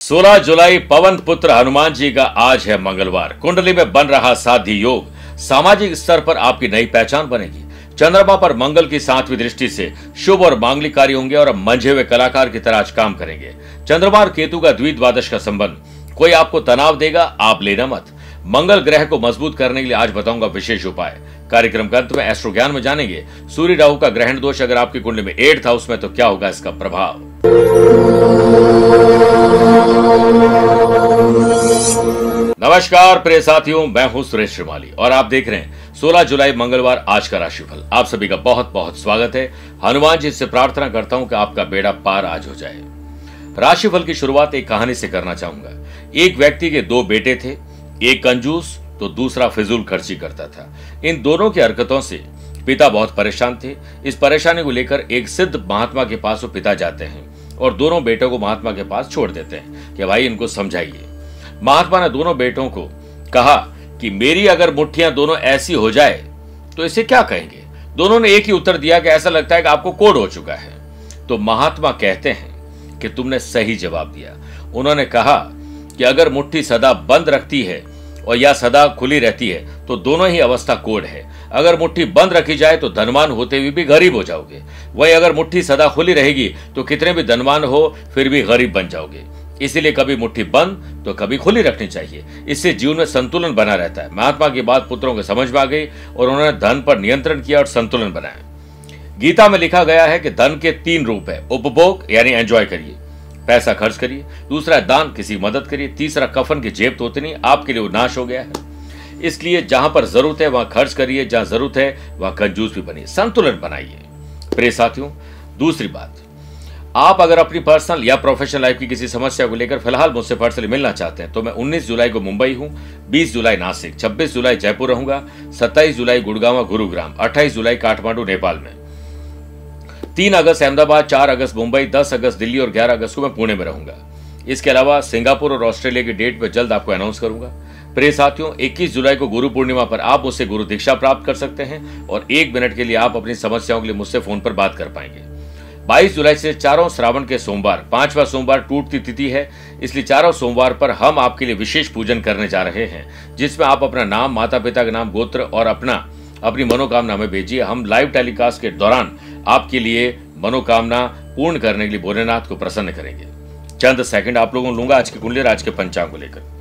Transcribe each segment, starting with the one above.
16 जुलाई पवन पुत्र हनुमान जी का आज है मंगलवार। कुंडली में बन रहा साध्य योग, सामाजिक स्तर पर आपकी नई पहचान बनेगी। चंद्रमा पर मंगल की 7वीं दृष्टि से शुभ और मांगलिक कार्य होंगे और मंझे हुए कलाकार की तरह आज काम करेंगे। चंद्रमा और केतु का द्विद्वादश का संबंध कोई आपको तनाव देगा, आप लेना मत। मंगल ग्रह को मजबूत करने के लिए आज बताऊंगा विशेष उपाय। कार्यक्रम के अंत में एस्ट्रो ज्ञान में जानेंगे सूर्य राहु का ग्रहण दोष अगर आपकी कुंडली में 8th हाउस में तो क्या होगा इसका प्रभाव। नमस्कार प्रिय साथियों, मैं हूं सुरेश श्रीमाली और आप देख रहे हैं 16 जुलाई मंगलवार आज का राशिफल। आप सभी का बहुत बहुत स्वागत है। हनुमान जी से प्रार्थना करता हूं कि आपका बेड़ा पार आज हो जाए। राशिफल की शुरुआत एक कहानी से करना चाहूंगा। एक व्यक्ति के 2 बेटे थे, एक कंजूस तो दूसरा फिजूल खर्ची करता था। इन दोनों की हरकतों से पिता बहुत परेशान थे। इस परेशानी को लेकर एक सिद्ध महात्मा के पास वो पिता जाते हैं और दोनों बेटों को महात्मा के पास छोड़ देते हैं कि भाई इनको समझाइए। महात्मा ने दोनों बेटों को कहा कि मेरी अगर मुट्ठियां दोनों ऐसी हो जाए तो इसे क्या कहेंगे। दोनों ने एक ही उत्तर दिया कि ऐसा लगता है कि आपको कोढ़ हो चुका है। तो महात्मा कहते हैं कि तुमने सही जवाब दिया। उन्होंने कहा कि अगर मुट्ठी सदा बंद रखती है और या सदा खुली रहती है तो दोनों ही अवस्था कोढ़ है। अगर मुट्ठी बंद रखी जाए तो धनवान होते हुए भी गरीब हो जाओगे, वही अगर मुट्ठी सदा खुली रहेगी तो कितने भी धनवान हो फिर भी गरीब बन जाओगे। इसीलिए कभी मुट्ठी बंद तो कभी खुली रखनी चाहिए। इससे जीवन में संतुलन बना रहता है। महात्मा की बात पुत्रों को समझ में आ गई और उन्होंने धन पर नियंत्रण किया और संतुलन बनाया। गीता में लिखा गया है कि धन के 3 रूप है। उपभोग यानी एंजॉय करिए, पैसा खर्च करिए। दूसरा दान, किसी मदद करिए। तीसरा कफन की जेब तो उतनी आपके लिए वो नाश हो गया है। इसलिए जहां पर जरूरत है वहां खर्च करिए, जहां जरूरत है वहां कंजूस भी बनिए, संतुलन बनाइए। प्रिय साथियों, दूसरी बात, आप अगर अपनी पर्सनल या प्रोफेशनल लाइफ की किसी समस्या को लेकर फिलहाल मुझसे पर्सनली मिलना चाहते हैं तो मैं 19 जुलाई को मुंबई हूं, 20 जुलाई नासिक, 26 जुलाई जयपुर रहूंगा, 27 जुलाई गुड़गांव गुरुग्राम, 28 जुलाई काठमांडू नेपाल में, 3 अगस्त अहमदाबाद, 4 अगस्त मुंबई, 10 अगस्त दिल्ली और 11 अगस्त को मैं पुणे में रहूंगा। इसके अलावा सिंगापुर और ऑस्ट्रेलिया की डेट में जल्द आपको अनाउंस करूंगा। प्रिय साथियों, 21 जुलाई को गुरु पूर्णिमा पर आप मुझसे गुरु दीक्षा प्राप्त कर सकते हैं और 1 मिनट के लिए आप अपनी समस्याओं के लिए मुझसे फोन पर बात कर पाएंगे। 22 जुलाई से चारों श्रावण के सोमवार, 5वां सोमवार टूटती तिथि है, इसलिए चारों सोमवार पर हम आपके लिए विशेष पूजन करने जा रहे हैं जिसमें आप अपना नाम, माता पिता का नाम, गोत्र और अपनी मनोकामना हमें भेजिए। हम लाइव टेलीकास्ट के दौरान आपके लिए मनोकामना पूर्ण करने के लिए भोलेनाथ को प्रसन्न करेंगे। चंद सेकंड आप लोगों को लूंगा आज की कुंडली, आज के पंचांग को लेकर।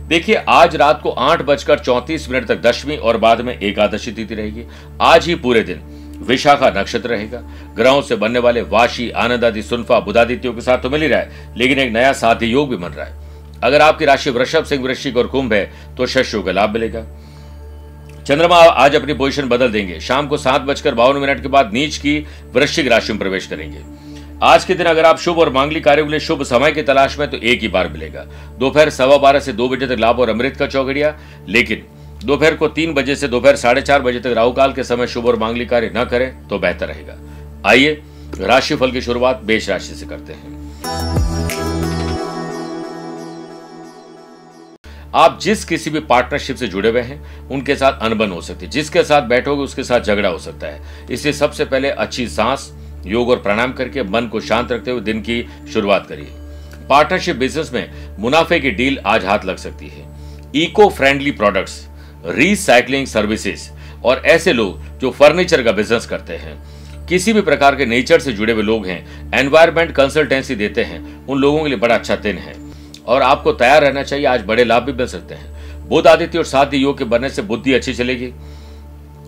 देखिए, आज रात को 8:34 तक दशमी और बाद में एकादशी तिथि रहेगी। आज ही पूरे दिन विशाखा नक्षत्र रहेगा। ग्रहों से बनने वाले वाशी, आनंद आदि, सुनफा, बुधादित्यों के साथ तो मिल ही रहा है, लेकिन एक नया साध्य योग भी बन रहा है। अगर आपकी राशि वृषभ, सिंह, वृश्चिक और कुंभ है तो शस्यों का लाभ मिलेगा। चंद्रमा आज अपनी पोजीशन बदल देंगे। शाम को 7:52 के बाद नीच की वृश्चिक राशि में प्रवेश करेंगे। आज के दिन अगर आप शुभ और मांगलिक कार्यों के लिए शुभ समय की तलाश में तो एक ही बार मिलेगा। दोपहर 12:15 से 2 बजे तक लाभ और अमृत का चौघड़िया, लेकिन दोपहर को 3 बजे से दोपहर 4:30 बजे तक राहु काल के समय शुभ और मांगलिक कार्य न करें तो बेहतर रहेगा। आइए राशिफल की शुरुआत मेष राशि से करते हैं। आप जिस किसी भी पार्टनरशिप से जुड़े हुए हैं उनके साथ अनबन हो सकती है। जिसके साथ बैठोगे उसके साथ झगड़ा हो सकता है। इसलिए सबसे पहले अच्छी सांस, योग और प्राणायाम करके मन को शांत रखते हुए दिन की शुरुआत करिए। पार्टनरशिप बिजनेस में मुनाफे की डील आज हाथ लग सकती है। Eco friendly products, recycling services और ऐसे लोग जो फर्नीचर का बिजनेस करते हैं, किसी भी प्रकार के नेचर से जुड़े हुए लोग हैं, एनवायरमेंट कंसल्टेंसी देते हैं, उन लोगों के लिए बड़ा अच्छा दिन है और आपको तैयार रहना चाहिए। आज बड़े लाभ भी मिल सकते हैं। बुध आदित्य और साध्य योग के बनने से बुद्धि अच्छी चलेगी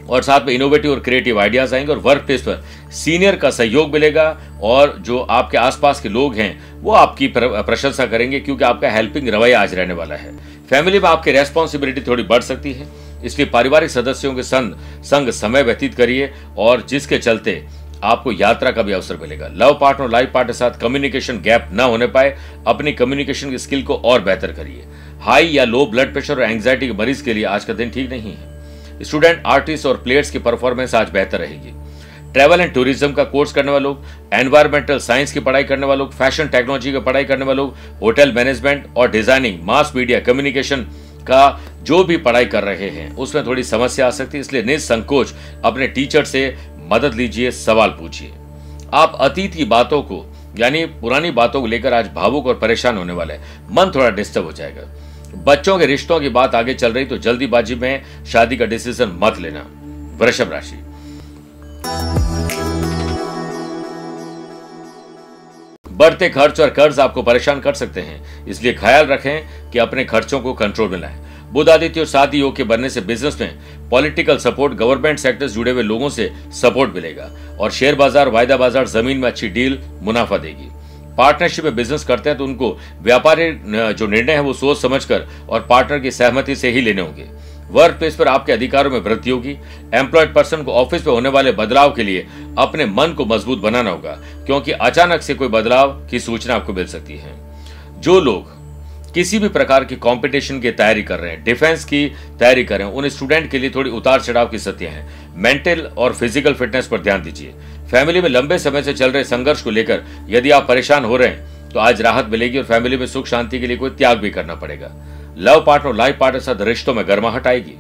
और साथ में इनोवेटिव और क्रिएटिव आइडियाज आएंगे और वर्क प्लेस पर सीनियर का सहयोग मिलेगा और जो आपके आसपास के लोग हैं वो आपकी प्रशंसा करेंगे क्योंकि आपका हेल्पिंग रवैया आज रहने वाला है। फैमिली में आपकी रेस्पॉन्सिबिलिटी थोड़ी बढ़ सकती है, इसलिए पारिवारिक सदस्यों के संग समय व्यतीत करिए और जिसके चलते आपको यात्रा का भी अवसर मिलेगा। लव पार्टनर और लाइफ पार्टनर के साथ कम्युनिकेशन गैप न होने पाए, अपनी कम्युनिकेशन की स्किल को और बेहतर करिए। हाई या लो ब्लड प्रेशर और एंग्जाइटी के मरीज के लिए आज का दिन ठीक नहीं है। स्टूडेंट, आर्टिस्ट और प्लेयर्स की परफॉर्मेंस आज बेहतर रहेगी। ट्रैवल एंड टूरिज्म का कोर्स करने वाले लोग, एनवायरमेंटल साइंस की पढ़ाई करने वाले लोग, फैशन टेक्नोलॉजी की पढ़ाई करने वाले लोग, होटल मैनेजमेंट और डिजाइनिंग, मास मीडिया, कम्युनिकेशन का जो भी पढ़ाई कर रहे हैं उसमें थोड़ी समस्या आ सकती है। इसलिए निसंकोच अपने टीचर से मदद लीजिए, सवाल पूछिए। आप अतीत की बातों को यानी पुरानी बातों को लेकर आज भावुक और परेशान होने वाले हैं। मन थोड़ा डिस्टर्ब हो जाएगा। बच्चों के रिश्तों की बात आगे चल रही तो जल्दीबाजी में शादी का डिसीजन मत लेना। वृषभ राशि, बढ़ते खर्च और कर्ज आपको परेशान कर सकते हैं, इसलिए ख्याल रखें कि अपने खर्चों को कंट्रोल में लाएं। बुध आदित्य और शादी योग के बनने से बिजनेस में पॉलिटिकल सपोर्ट, गवर्नमेंट सेक्टर से जुड़े हुए लोगों से सपोर्ट मिलेगा और शेयर बाजार, वायदा बाजार, जमीन में अच्छी डील मुनाफा देगी। पार्टनरशिप में बिजनेस करते हैं तो उनको व्यापारी जो निर्णय है वो सोच समझकर और पार्टनर की सहमति से ही लेने होंगे। वर्क प्लेस पर आपके अधिकारों में वृद्धि होगी। एम्प्लॉयड पर्सन को ऑफिस में होने वाले बदलाव के लिए अपने मन को मजबूत बनाना होगा, क्योंकि अचानक से कोई बदलाव की सूचना आपको मिल सकती है। जो लोग किसी भी प्रकार की कंपटीशन की तैयारी कर रहे हैं, डिफेंस की तैयारी कर रहे हैं, उन स्टूडेंट के लिए थोड़ी उतार चढ़ाव की स्थितियां हैं। मेंटल और फिजिकल फिटनेस पर ध्यान दीजिए। फैमिली में लंबे समय से चल रहे संघर्ष को लेकर यदि आप परेशान हो रहे हैं तो आज राहत मिलेगी और फैमिली में सुख शांति के लिए कोई त्याग भी करना पड़ेगा। लव पार्टनर और लाइफ पार्टनर के साथ रिश्तों में गर्माहट आएगी।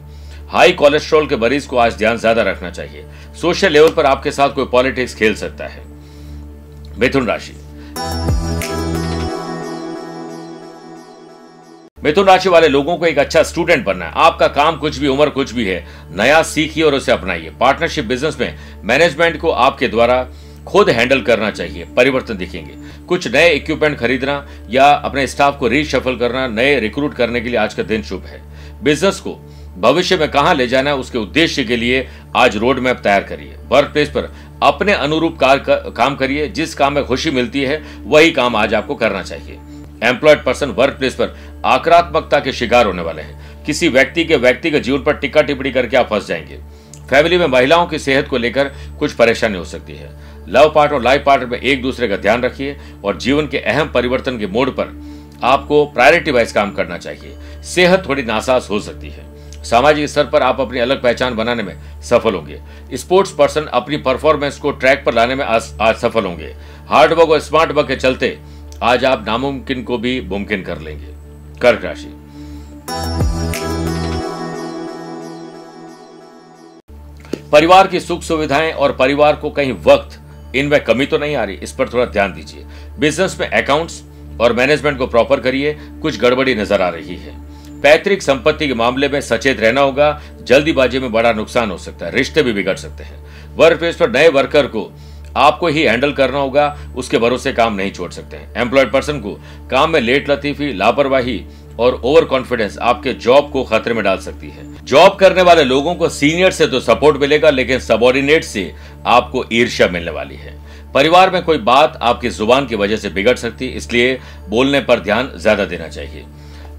हाई कोलेस्ट्रॉल के मरीज को आज ध्यान ज्यादा रखना चाहिए। सोशल लेवल पर आपके साथ कोई पॉलिटिक्स खेल सकता है। मिथुन राशि, मिथुन राशि वाले लोगों को एक अच्छा स्टूडेंट बनना है। आपका काम कुछ भी, उम्र कुछ भी है, नया सीखिए और उसे अपनाइए। पार्टनरशिप बिजनेस में मैनेजमेंट को आपके द्वारा खुद हैंडल करना चाहिए। परिवर्तन दिखेंगे। कुछ नए इक्विपमेंट खरीदना या अपने स्टाफ को रीशफल करना, नए रिक्रूट करने के लिए आज का दिन शुभ है। बिजनेस को भविष्य में कहां ले जाना है उसके उद्देश्य के लिए आज रोड मैप तैयार करिए। वर्क प्लेस पर अपने अनुरूप काम करिए। जिस काम में खुशी मिलती है वही काम आज आपको करना चाहिए। एम्प्लॉयड पर्सन वर्क प्लेस पर आक्रामकता के शिकार होने वाले हैं। किसी व्यक्ति के व्यक्तिगत जीवन पर टिक्का टिप्पणी करके आप फंस जाएंगे। फैमिली में महिलाओं की सेहत को लेकर कुछ परेशानी हो सकती है। लव पार्टनर और लाइफ पार्टनर में एक दूसरे का ध्यान रखिए और जीवन के अहम परिवर्तन के मोड़ पर आपको प्रायोरिटी वाइज काम करना चाहिए। सेहत थोड़ी नासाज हो सकती है। सामाजिक स्तर पर आप अपनी अलग पहचान बनाने में सफल होंगे। स्पोर्ट्स पर्सन अपनी परफॉर्मेंस को ट्रैक पर लाने में आज सफल होंगे। हार्ड वर्क और स्मार्ट वर्क के चलते आज आप नामुमकिन को भी मुमकिन कर लेंगे। कर्क राशि, परिवार की सुख सुविधाएं और परिवार को कहीं वक्त, इनमें कमी तो नहीं आ रही, इस पर थोड़ा ध्यान दीजिए। बिजनेस में अकाउंट्स और मैनेजमेंट को प्रॉपर करिए। कुछ गड़बड़ी नजर आ रही है। पैतृक संपत्ति के मामले में सचेत रहना होगा। जल्दीबाजी में बड़ा नुकसान हो सकता है। रिश्ते भी बिगड़ सकते हैं। वर्क प्लेस पर नए वर्कर को आपको ही हैंडल करना होगा। उसके भरोसे काम नहीं छोड़ सकते हैं। एम्प्लॉयड पर्सन को काम में लेट लतीफी, लापरवाही और ओवर कॉन्फिडेंस आपके जॉब को खतरे में डाल सकती है। जॉब करने वाले लोगों को सीनियर से तो सपोर्ट मिलेगा, लेकिन सबॉर्डिनेट से आपको ईर्ष्या मिलने वाली है। परिवार में कोई बात आपकी जुबान की वजह से बिगड़ सकती है, इसलिए बोलने पर ध्यान ज्यादा देना चाहिए।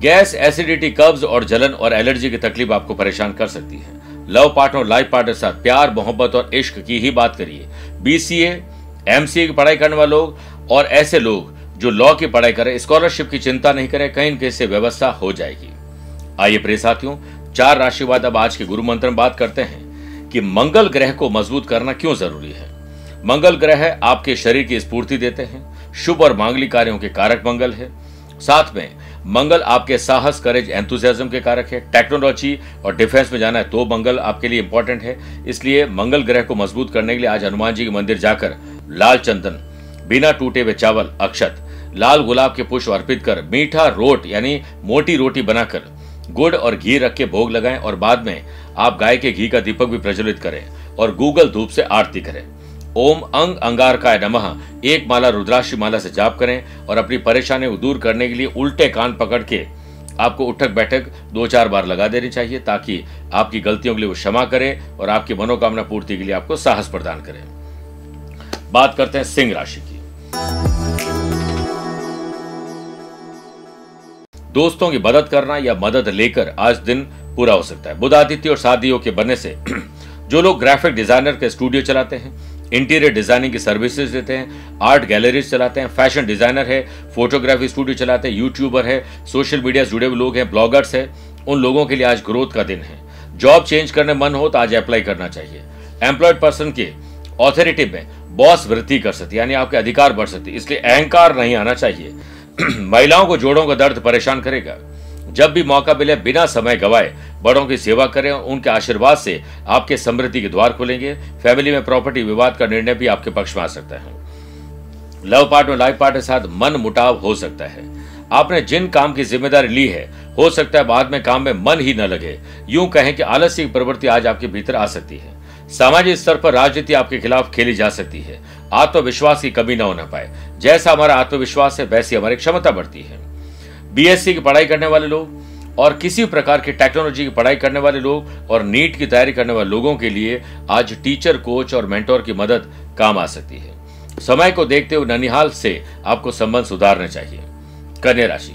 गैस, एसिडिटी, कब्ज और जलन और एलर्जी की तकलीफ आपको परेशान कर सकती है। लव पार्टनर और लाइफ पार्टनर के साथ प्यार, मोहब्बत और इश्क की ही बात करिए। बीसीए, एमसीए की पढ़ाई करने वाले लोग और ऐसे लोग जो लॉ की पढ़ाई करें, स्कॉलरशिप की चिंता नहीं करें, कहीं न कहीं से व्यवस्था हो जाएगी। आइए प्रिय साथियों, 4 राशि बाद अब आज के गुरु मंत्र में बात करते हैं कि मंगल ग्रह को मजबूत करना क्यों जरूरी है। मंगल ग्रह आपके शरीर की स्फूर्ति देते हैं। शुभ और मांगलिक कार्यों के कारक मंगल है। साथ में मंगल आपके साहस, करेज, एंथुसियाज्म के कारक है। टेक्नोलॉजी और डिफेंस में जाना है तो मंगल आपके लिए इंपॉर्टेंट है। इसलिए मंगल ग्रह को मजबूत करने के लिए आज हनुमान जी के मंदिर जाकर लाल चंदन, बिना टूटे हुए चावल, अक्षत, लाल गुलाब के पुष्प अर्पित कर मीठा रोट यानी मोटी रोटी बनाकर गुड़ और घी रख के भोग लगाएं और बाद में आप गाय के घी का दीपक भी प्रज्वलित करें और गूगल धूप से आरती करें। ओम अंग अंगारकाय नमः एक माला रुद्राक्ष माला से जाप करें और अपनी परेशानी को दूर करने के लिए उल्टे कान पकड़ के आपको उठक बैठक 2-4 बार लगा देनी चाहिए, ताकि आपकी गलतियों के लिए वो क्षमा करे और आपकी मनोकामना पूर्ति के लिए आपको साहस प्रदान करें। बात करते हैं सिंह राशि की। दोस्तों की मदद करना या मदद लेकर आज दिन पूरा हो सकता है। बुध आदित्य और शादियों के बनने से जो लोग ग्राफिक डिजाइनर के स्टूडियो चलाते हैं, इंटीरियर डिजाइनिंग की सर्विसेज देते हैं, आर्ट गैलरीज चलाते हैं, फैशन डिजाइनर है, फोटोग्राफी स्टूडियो चलाते हैं, यूट्यूबर है, सोशल मीडिया से जुड़े हुए लोग हैं, ब्लॉगर्स है, उन लोगों के लिए आज ग्रोथ का दिन है। जॉब चेंज करने मन हो तो आज अप्लाई करना चाहिए। एम्प्लॉयड पर्सन के ऑथोरिटी में बॉस वृद्धि कर सकती है, यानी आपके अधिकार बढ़ सकती है, इसलिए अहंकार नहीं आना चाहिए। महिलाओं को जोड़ों का दर्द परेशान करेगा। जब भी मौका मिले बिना समय गवाए बड़ों की सेवा करें और उनके आशीर्वाद से आपके समृद्धि के द्वार खुलेंगे। फैमिली में प्रॉपर्टी विवाद का निर्णय भी आपके पक्ष में आ सकता है। लव पार्टनर लाइफ पार्टनर के साथ मन मुटाव हो सकता है। आपने जिन काम की जिम्मेदारी ली है, हो सकता है बाद में काम में मन ही न लगे। यूं कहें कि आलस्य की प्रवृत्ति आज आपके भीतर आ सकती है। सामाजिक स्तर पर राजनीति आपके खिलाफ खेली जा सकती है। आत्मविश्वास की कमी न होना पाए। जैसा हमारा आत्मविश्वास है वैसी हमारी क्षमता बढ़ती है। बीएससी की पढ़ाई करने वाले लोग और किसी प्रकार की टेक्नोलॉजी की पढ़ाई करने वाले लोग और नीट की तैयारी करने वाले लोगों के लिए आज टीचर, कोच और मेंटोर की मदद काम आ सकती है। समय को देखते हुए ननिहाल से आपको संबंध सुधारने चाहिए। कन्या राशि,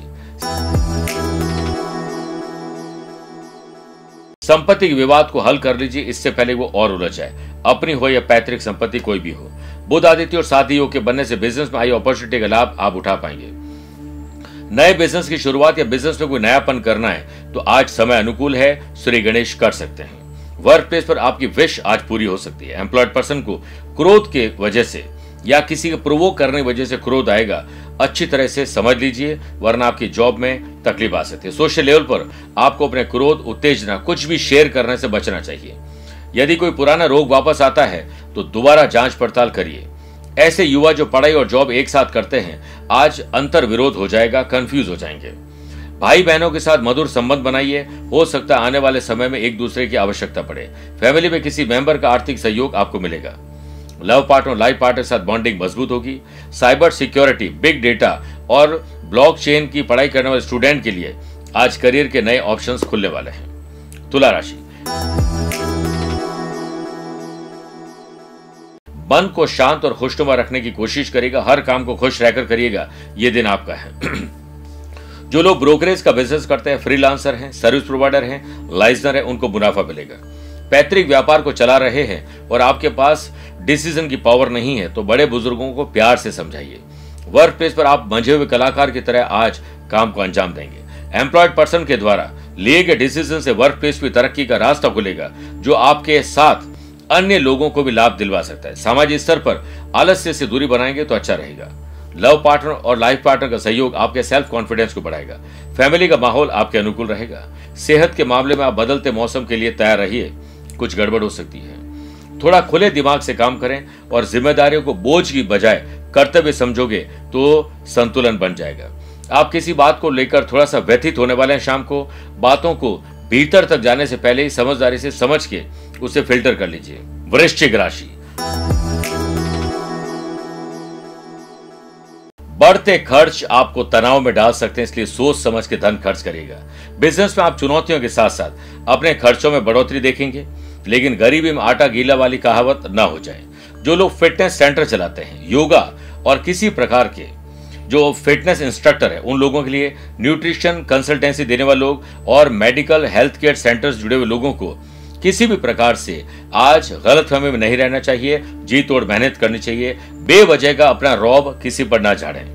संपत्ति के विवाद को हल कर लीजिए, इससे पहले वो और उलझ जाए। अपनी हो या पैतृक संपत्ति कोई भी हो। बुध आदित्य और साथी योग के बनने से बिजनेस में आई अपॉर्चुनिटी का लाभ आप उठा पाएंगे। नए बिजनेस की शुरुआत या बिजनेस में कोई नयापन करना है तो आज समय अनुकूल है, श्री गणेश कर सकते हैं। वर्क प्लेस पर आपकी विश आज पूरी हो सकती है। एम्प्लॉयड पर्सन को क्रोध के वजह से या किसी को प्रोवोक करने की वजह से क्रोध आएगा, अच्छी तरह से समझ लीजिए, वरना आपकी जॉब में तकलीफ आ सकती है। सोशल लेवल पर आपको अपने क्रोध, उत्तेजना कुछ भी शेयर करने से बचना चाहिए। यदि कोई पुराना रोग वापस आता है तो दोबारा जांच पड़ताल करिए। ऐसे युवा जो पढ़ाई और जॉब एक साथ करते हैं, आज अंतर विरोध हो जाएगा, कंफ्यूज हो जाएंगे। भाई बहनों के साथ मधुर संबंध बनाइए, हो सकता है आने वाले समय में एक दूसरे की आवश्यकता पड़े। फैमिली में किसी मेंबर का आर्थिक सहयोग आपको मिलेगा। लव पार्टनर और लाइफ पार्टनर के साथ बॉन्डिंग मजबूत होगी। साइबर सिक्योरिटी, बिग डेटा और ब्लॉकचेन की पढ़ाई करने वाले स्टूडेंट के लिए आज करियर के नए ऑप्शंस खुलने वाले हैं। तुला राशि, मन को शांत और खुशनुमा रखने की कोशिश करेगा। हर काम को खुश रहकर करिएगा, ये दिन आपका है। जो लोग ब्रोकरेज का बिजनेस करते हैं, फ्रीलांसर हैं, सर्विस प्रोवाइडर हैं, लाइजनर हैं, उनको मुनाफा मिलेगा। पैतृक व्यापार को चला रहे हैं और आपके पास डिसीजन की पावर नहीं है तो बड़े बुजुर्गों को प्यार से समझाइए। वर्क प्लेस पर आप मंझे हुए कलाकार की तरह आज काम को अंजाम देंगे। एम्प्लॉयड पर्सन के द्वारा लिए गए डिसीजन से वर्क प्लेस की तरक्की का रास्ता खुलेगा, जो आपके साथ अन्य लोगों को भी लाभ दिलवा सकता है। सामाजिक स्तर पर आलस्य से दूरी बनाएंगे तो अच्छा रहेगा। लव पार्टनर और लाइफ पार्टनर का सहयोग आपके सेल्फ कॉन्फिडेंस को बढ़ाएगा। फैमिली का माहौल आपके अनुकूल रहेगा। सेहत के मामले में आप बदलते मौसम के लिए तैयार रहिए, कुछ गड़बड़ हो सकती है। थोड़ा खुले दिमाग से काम करें और जिम्मेदारियों को बोझ की बजाय कर्तव्य समझोगे तो संतुलन बन जाएगा। आप किसी बात को लेकर थोड़ा सा व्यथित होने वाले हैं। शाम को बातों को भीतर तक जाने से पहले ही समझदारी से समझ के उसे फिल्टर कर लीजिए। वृश्चिक राशि, बढ़ते खर्च आपको तनाव में डाल सकते हैं, इसलिए सोच समझ के धन खर्च करिएगा। बिजनेस में आप चुनौतियों के साथ साथ अपने खर्चों में बढ़ोतरी देखेंगे, लेकिन गरीबी में आटा गीला वाली कहावत ना हो जाए। जो लोग फिटनेस सेंटर चलाते हैं, योगा और किसी प्रकार के जो फिटनेस इंस्ट्रक्टर है, उन लोगों के लिए न्यूट्रिशन कंसल्टेंसी देने वाले लोग और मेडिकल हेल्थ केयर सेंटर्स जुड़े हुए लोगों को किसी भी प्रकार से आज गलतफहमी में नहीं रहना चाहिए। जी तोड़ मेहनत करनी चाहिए। बेवजह का अपना रौब किसी पर ना झाड़ें।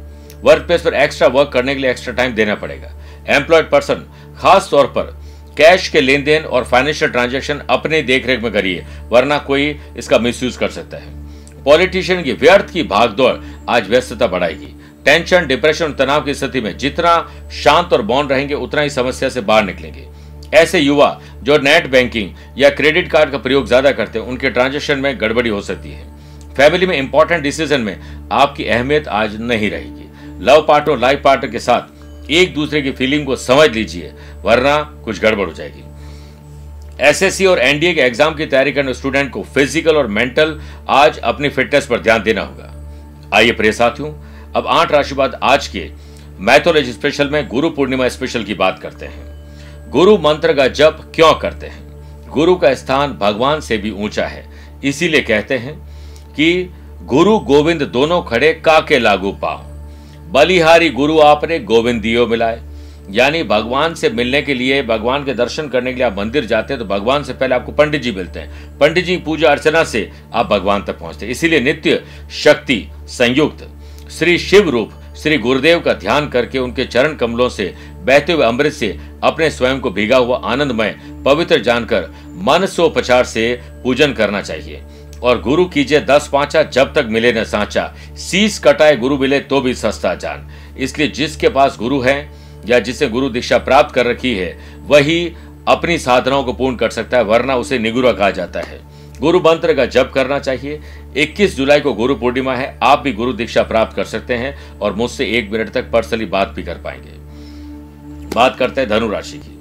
वर्क प्लेस पर एक्स्ट्रा वर्क करने के लिए एक्स्ट्रा टाइम देना पड़ेगा। एम्प्लॉयड पर्सन खास तौर पर कैश के लेन देन और फाइनेंशियल ट्रांजैक्शन अपने देखरेख में करिए, वरना कोई इसका मिसयूज कर सकता है। पॉलिटिशियन की व्यर्थ की भागदौड़ आज व्यस्तता बढ़ाएगी। टेंशन, डिप्रेशन और तनाव की स्थिति में जितना शांत और मौन रहेंगे उतना ही समस्या से बाहर निकलेंगे। ऐसे युवा जो नेट बैंकिंग या क्रेडिट कार्ड का प्रयोग ज्यादा करते हैं, उनके ट्रांजैक्शन में गड़बड़ी हो सकती है। फैमिली में इंपॉर्टेंट डिसीजन में आपकी अहमियत आज नहीं रहेगी। लव पार्टनर और लाइफ पार्टनर के साथ एक दूसरे की फीलिंग को समझ लीजिए, वरना कुछ गड़बड़ हो जाएगी। एसएससी और एनडीए के एग्जाम की तैयारी करने स्टूडेंट को फिजिकल और मेंटल आज अपनी फिटनेस पर ध्यान देना होगा। आइए प्रिय साथियों, अब 8 राशि बाद आज के मैथोलॉजी स्पेशल में गुरु पूर्णिमा स्पेशल की बात करते हैं। गुरु मंत्र का जप क्यों करते हैं? गुरु का स्थान भगवान से भी ऊंचा है, इसीलिए कहते हैं कि गुरु गोविंद दोनों खड़े काके लागू पाओ, बलिहारी गुरु आपने गोविंद दियो मिलाए। यानी भगवान से मिलने के लिए, भगवान के दर्शन करने के लिए आप मंदिर जाते हैं तो भगवान से पहले आपको पंडित जी मिलते हैं। पंडित जी की पूजा अर्चना से आप भगवान तक पहुंचते हैं। इसीलिए नित्य शक्ति संयुक्त श्री शिव रूप श्री गुरुदेव का ध्यान करके उनके चरण कमलों से बहते हुए अमृत से अपने स्वयं को भीगा हुआ आनंदमय पवित्र जानकर मन सोपचार से पूजन करना चाहिए। और गुरु कीजिए 10 पांचा, जब तक मिले न सांचा, शीश कटाए गुरु मिले तो भी सस्ता जान। इसलिए जिसके पास गुरु है या जिसे गुरु दीक्षा प्राप्त कर रखी है, वही अपनी साधनाओं को पूर्ण कर सकता है, वरना उसे निगुरा कहा जाता है। गुरु मंत्र का जप करना चाहिए। 21 जुलाई को गुरु पूर्णिमा है, आप भी गुरु दीक्षा प्राप्त कर सकते हैं और मुझसे 1 मिनट तक पर्सनली बात भी कर पाएंगे। बात करते हैं धनु राशि की।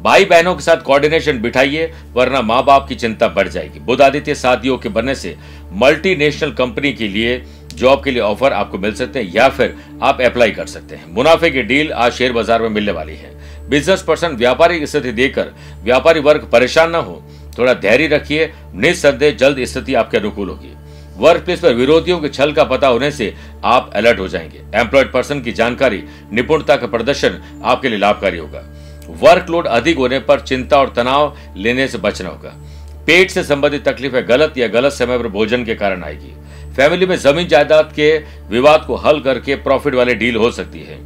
भाई बहनों के साथ कोऑर्डिनेशन बिठाइए, वरना मां बाप की चिंता बढ़ जाएगी। बुध आदित्य साथ योग के बनने से मल्टीनेशनल कंपनी के लिए जॉब के लिए ऑफर आपको मिल सकते हैं या फिर आप अप्लाई कर सकते हैं। मुनाफे की डील आज शेयर बाजार में मिलने वाली है। बिजनेस पर्सन व्यापारिक स्थिति देकर व्यापारी वर्ग परेशान न हो, थोड़ा धैर्य रखिए, निस्संदेह जल्द स्थिति आपके अनुकूल होगी। वर्क प्लेस पर विरोधियों के छल का पता होने से आप अलर्ट हो जाएंगे। एम्प्लॉयड पर्सन की जानकारी, निपुणता का प्रदर्शन आपके लिए लाभकारी होगा। वर्कलोड अधिक होने पर चिंता और तनाव लेने से बचना होगा। पेट से संबंधित तकलीफें गलत या गलत समय पर भोजन के कारण आएगी। फैमिली में जमीन जायदाद के विवाद को हल करके प्रॉफिट वाली डील हो सकती है।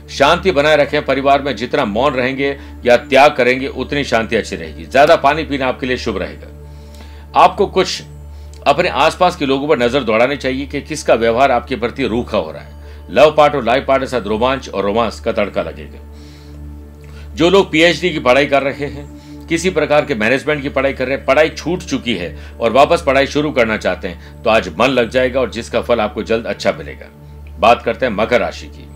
शांति बनाए रखें। परिवार में जितना मौन रहेंगे या त्याग करेंगे उतनी शांति अच्छी रहेगी। ज्यादा पानी पीना आपके लिए शुभ रहेगा। आपको कुछ अपने आसपास के लोगों पर नजर दौड़ानी चाहिए कि किसका व्यवहार आपके प्रति रूखा हो रहा है। लव पार्ट और लाइफ पार्ट के साथ रोमांच और रोमांस का तड़का लगेगा। जो लोग पीएचडी की पढ़ाई कर रहे हैं, किसी प्रकार के मैनेजमेंट की पढ़ाई कर रहे हैं, पढ़ाई छूट चुकी है और वापस पढ़ाई शुरू करना चाहते हैं, तो आज मन लग जाएगा और जिसका फल आपको जल्द अच्छा मिलेगा। बात करते हैं मकर राशि की।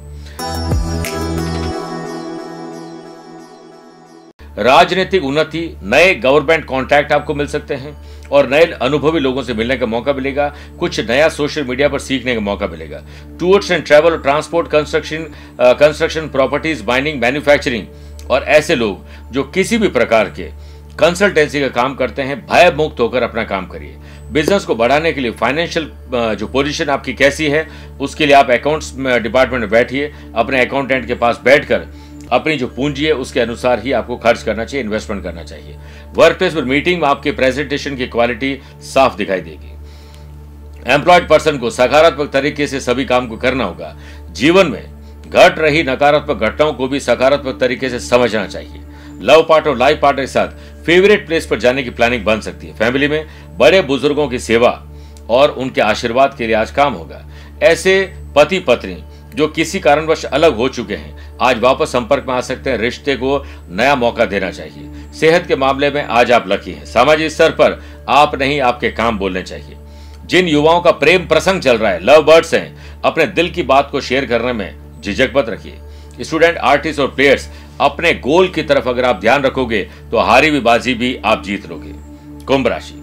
राजनीतिक उन्नति, नए गवर्नमेंट कॉन्ट्रैक्ट आपको मिल सकते हैं और नए अनुभवी लोगों से मिलने का मौका मिलेगा। कुछ नया सोशल मीडिया पर सीखने का मौका मिलेगा। टूर्स एंड ट्रैवल और transport, construction, properties, mining, manufacturing और ऐसे लोग जो किसी भी प्रकार के कंसल्टेंसी का काम करते हैं, भय मुक्त होकर अपना काम करिए। बिजनेस को बढ़ाने के लिए फाइनेंशियल जो पोजीशन आपकी कैसी है, उसके लिए आप अकाउंट्स डिपार्टमेंट में बैठिए। अपने अकाउंटेंट के पास बैठकर अपनी जो पूंजी है उसके अनुसार ही आपको खर्च करना चाहिए, इन्वेस्टमेंट करना चाहिए। वर्क प्लेस पर मीटिंग में आपके प्रेजेंटेशन की क्वालिटी साफ दिखाई देगी। एम्प्लॉयड पर्सन को सकारात्मक तरीके से सभी काम को करना होगा। जीवन में घट रही नकारात्मक घटनाओं को भी सकारात्मक तरीके से समझना चाहिए। लव पार्ट और लाइफ पार्टनर के साथ फेवरेट प्लेस पर जाने की प्लानिंग बन सकती है। फैमिली में बड़े बुजुर्गों की सेवा और उनके आशीर्वाद के लिए आज काम होगा। ऐसे पति पत्नी जो किसी कारणवश अलग हो चुके हैं, आज वापस संपर्क में आ सकते हैं। रिश्ते को नया मौका देना चाहिए। सेहत के मामले में आज आप लकी हैं। सामाजिक स्तर पर आप नहीं, आपके काम बोलने चाहिए। जिन युवाओं का प्रेम प्रसंग चल रहा है, लव बर्ड्स हैं, अपने दिल की बात को शेयर करने में झिझक मत रखिए। स्टूडेंट, आर्टिस्ट और प्लेयर्स, अपने गोल की तरफ अगर आप ध्यान रखोगे तो हारी हुई बाजी भी आप जीत लोगे। कुंभ राशि।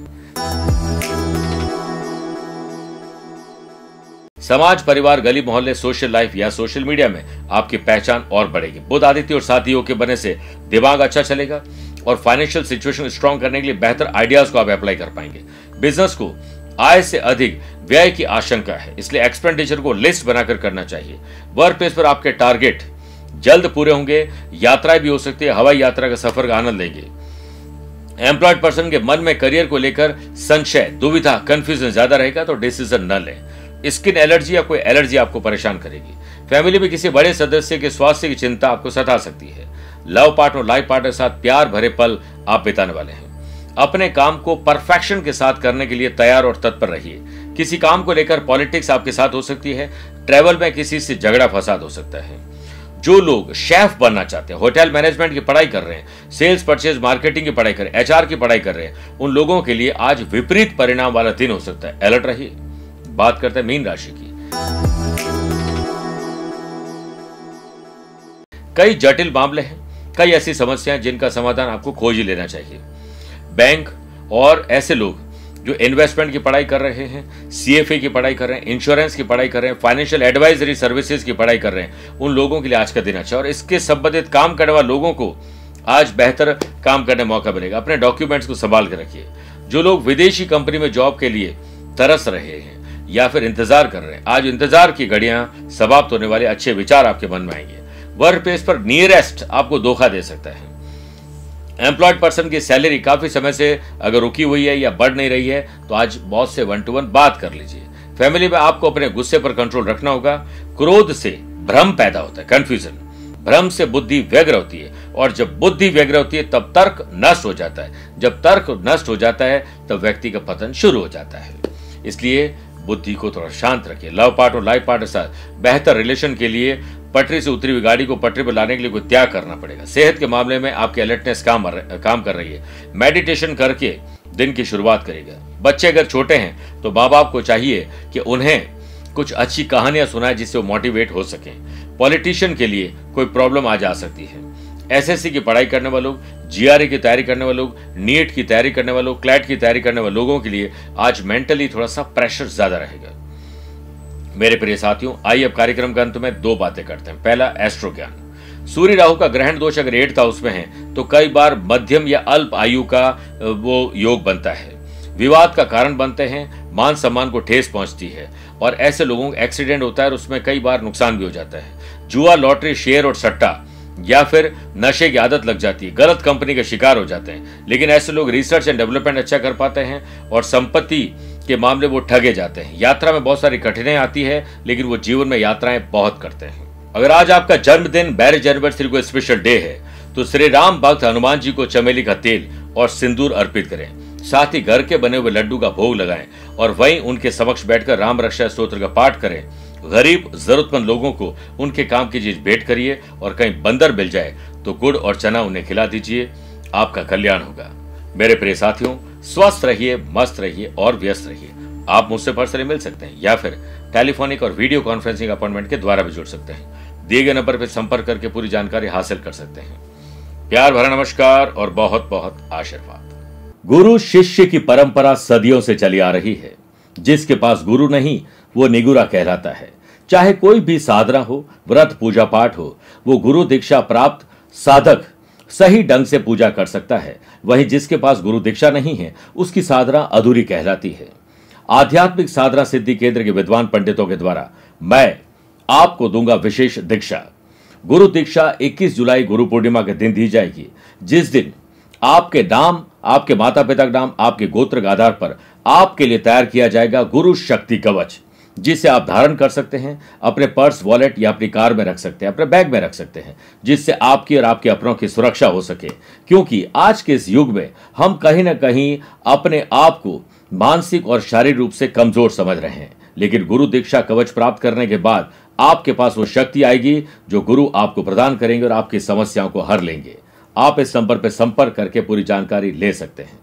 समाज, परिवार, गली मोहल्ले, सोशल लाइफ या सोशल मीडिया में आपकी पहचान और बढ़ेगी। बुध आदित्य और साथी योग के बनने से दिमाग अच्छा चलेगा और फाइनेंशियल सिचुएशन स्ट्रांग करने के लिए बेहतर आइडियाज को आप अप्लाई कर पाएंगे। बिजनेस को आय से अधिक व्यय की आशंका है, इसलिए एक्सपेंडिचर को लिस्ट बनाकर करना चाहिए। वर्क प्लेस पर आपके टारगेट जल्द पूरे होंगे। यात्राएं भी हो सकती है, हवाई यात्रा का सफर का आनंद लेंगे। एम्प्लॉयड पर्सन के मन में करियर को लेकर संशय, दुविधा, कंफ्यूजन ज्यादा रहेगा, तो डिसीजन न लें। स्किन एलर्जी या कोई एलर्जी आपको परेशान करेगी। फैमिली में किसी बड़े सदस्य के स्वास्थ्य की चिंता आपको सता सकती है। लव पार्टनर और लाइफ पार्टनर के साथ प्यार भरे पल आप बिताने वाले हैं। अपने काम को परफेक्शन के साथ करने के लिए तैयार और तत्पर रहिए। किसी काम को लेकर पॉलिटिक्स आपके साथ हो सकती है। ट्रैवल में किसी से झगड़ा फसाद हो सकता है। जो लोग शेफ बनना चाहते हैं, होटल मैनेजमेंट की पढ़ाई कर रहे हैं, सेल्स परचेज मार्केटिंग की पढ़ाई कर रहे हैं, एचआर की पढ़ाई कर रहे हैं, उन लोगों के लिए आज विपरीत परिणाम वाला दिन हो सकता है। अलर्ट रहिए। बात करते हैं मीन राशि की। कई जटिल मामले हैं, कई ऐसी समस्याएं जिनका समाधान आपको खोज ही लेना चाहिए। बैंक और ऐसे लोग जो इन्वेस्टमेंट की पढ़ाई कर रहे हैं, सीएफए की पढ़ाई कर रहे हैं, इंश्योरेंस की पढ़ाई कर रहे हैं, फाइनेंशियल एडवाइजरी सर्विसेज की पढ़ाई कर रहे हैं, उन लोगों के लिए आज का दिन अच्छा है और इसके संबंधित काम करने वाले लोगों को आज बेहतर काम करने का मौका मिलेगा। अपने डॉक्यूमेंट्स को संभाल के रखिए। जो लोग विदेशी कंपनी में जॉब के लिए तरस रहे हैं या फिर इंतजार कर रहे हैं, आज इंतजार की घड़ियां समाप्त होने वाले अच्छे विचार आपके मन में आएंगे। वर्क प्लेस पर नियरेस्ट आपको धोखा दे सकता है। एम्प्लॉयड पर्सन की सैलरी काफी समय से अगर रुकी हुई है या बढ़ नहीं रही है, तो आज बॉस से 1-to-1 बात कर लीजिए। फैमिली में आपको अपने गुस्से पर कंट्रोल रखना होगा। क्रोध से भ्रम पैदा होता है, कंफ्यूजन। भ्रम से बुद्धि व्यग्र होती है और जब बुद्धि व्यग्र होती है तब तर्क नष्ट हो जाता है। जब तर्क नष्ट हो जाता है तब व्यक्ति का पतन शुरू हो जाता है। इसलिए बुद्धि को थोड़ा शांत रखिए। लव पार्ट और लाइफ पार्ट के साथ बेहतर रिलेशन के लिए पटरी से उतरी हुई गाड़ी को पटरी पर लाने के लिए कोई त्याग करना पड़ेगा। सेहत के मामले में आपकी अलर्टनेस काम कर रही है। मेडिटेशन करके दिन की शुरुआत करेगा। बच्चे अगर छोटे हैं तो माँ बाप को चाहिए कि उन्हें कुछ अच्छी कहानियां सुनाए जिससे वो मोटिवेट हो सकें। पॉलिटिशियन के लिए कोई प्रॉब्लम आज आ सकती है। एसएससी की पढ़ाई करने वाले लोग, जीआरई की तैयारी करने वाले लोग, नीट की तैयारी करने वाले लोग, क्लैट की तैयारी करने वाले लोगों के लिए आज मेंटली थोड़ा सा प्रेशर ज्यादा रहेगा। मेरे प्रिय साथियों, आइए अब कार्यक्रम के अंत में दो बातें करते हैं। पहला, एस्ट्रो ज्ञान। सूर्य राहु का ग्रहण दोष अगर 8 हाउस में है तो कई बार मध्यम या अल्प आयु का वो योग बनता है, विवाद का कारण बनते हैं, मान सम्मान को ठेस पहुंचती है और ऐसे लोगों का एक्सीडेंट होता है और उसमें कई बार नुकसान भी हो जाता है। जुआ, लॉटरी, शेयर और सट्टा या फिर नशे की आदत लग जाती है, गलत कंपनी के शिकार हो जाते हैं। लेकिन ऐसे लोग रिसर्च एंड डेवलपमेंट अच्छा कर पाते हैं और संपत्ति के मामले वो ठगे जाते हैं। यात्रा में बहुत सारी कठिनाई आती है लेकिन वो जीवन में यात्राएं बहुत करते हैं। अगर आज आपका जन्मदिन, मैरिज एनिवर्सरी को स्पेशल डे है तो श्री राम भक्त हनुमान जी को चमेली का तेल और सिंदूर अर्पित करें। साथ ही घर के बने हुए लड्डू का भोग लगाएं और वहीं उनके समक्ष बैठकर राम रक्षा स्तोत्र का पाठ करें। गरीब जरूरतमंद लोगों को उनके काम की चीज भेंट करिए और कहीं बंदर मिल जाए तो गुड़ और चना उन्हें खिला दीजिए। आपका कल्याण होगा। मेरे प्रिय साथियों, स्वस्थ रहिए, मस्त रहिए और व्यस्त रहिए। आप मुझसे पर्सनली मिल सकते हैं या फिर टेलीफोनिक और वीडियो कॉन्फ्रेंसिंग अपॉइंटमेंट के द्वारा भी जुड़ सकते हैं। दिए गए नंबर पर संपर्क करके पूरी जानकारी हासिल कर सकते हैं। प्यार भरा नमस्कार और बहुत बहुत आशीर्वाद। गुरु शिष्य की परंपरा सदियों से चली आ रही है। जिसके पास गुरु नहीं वो निगुरा कहलाता है। चाहे कोई भी साधना हो, व्रत, पूजा पाठ हो, वो गुरु दीक्षा प्राप्त साधक सही ढंग से पूजा कर सकता है। वहीं जिसके पास गुरु दीक्षा नहीं है उसकी साधना अधूरी कहलाती है। आध्यात्मिक साधना सिद्धि केंद्र के विद्वान पंडितों के द्वारा मैं आपको दूंगा विशेष दीक्षा। गुरु दीक्षा 21 जुलाई गुरु पूर्णिमा के दिन दी जाएगी, जिस दिन आपके नाम, आपके माता पिता का नाम, आपके गोत्र के आधार पर आपके लिए तैयार किया जाएगा गुरु शक्ति कवच, जिसे आप धारण कर सकते हैं, अपने पर्स, वॉलेट या अपनी कार में रख सकते हैं, अपने बैग में रख सकते हैं, जिससे आपकी और आपके अपनों की सुरक्षा हो सके। क्योंकि आज के इस युग में हम कहीं ना कहीं अपने आप को मानसिक और शारीरिक रूप से कमजोर समझ रहे हैं, लेकिन गुरु दीक्षा कवच प्राप्त करने के बाद आपके पास वो शक्ति आएगी जो गुरु आपको प्रदान करेंगे और आपकी समस्याओं को हर लेंगे। आप इस नंबर पर संपर्क करके पूरी जानकारी ले सकते हैं।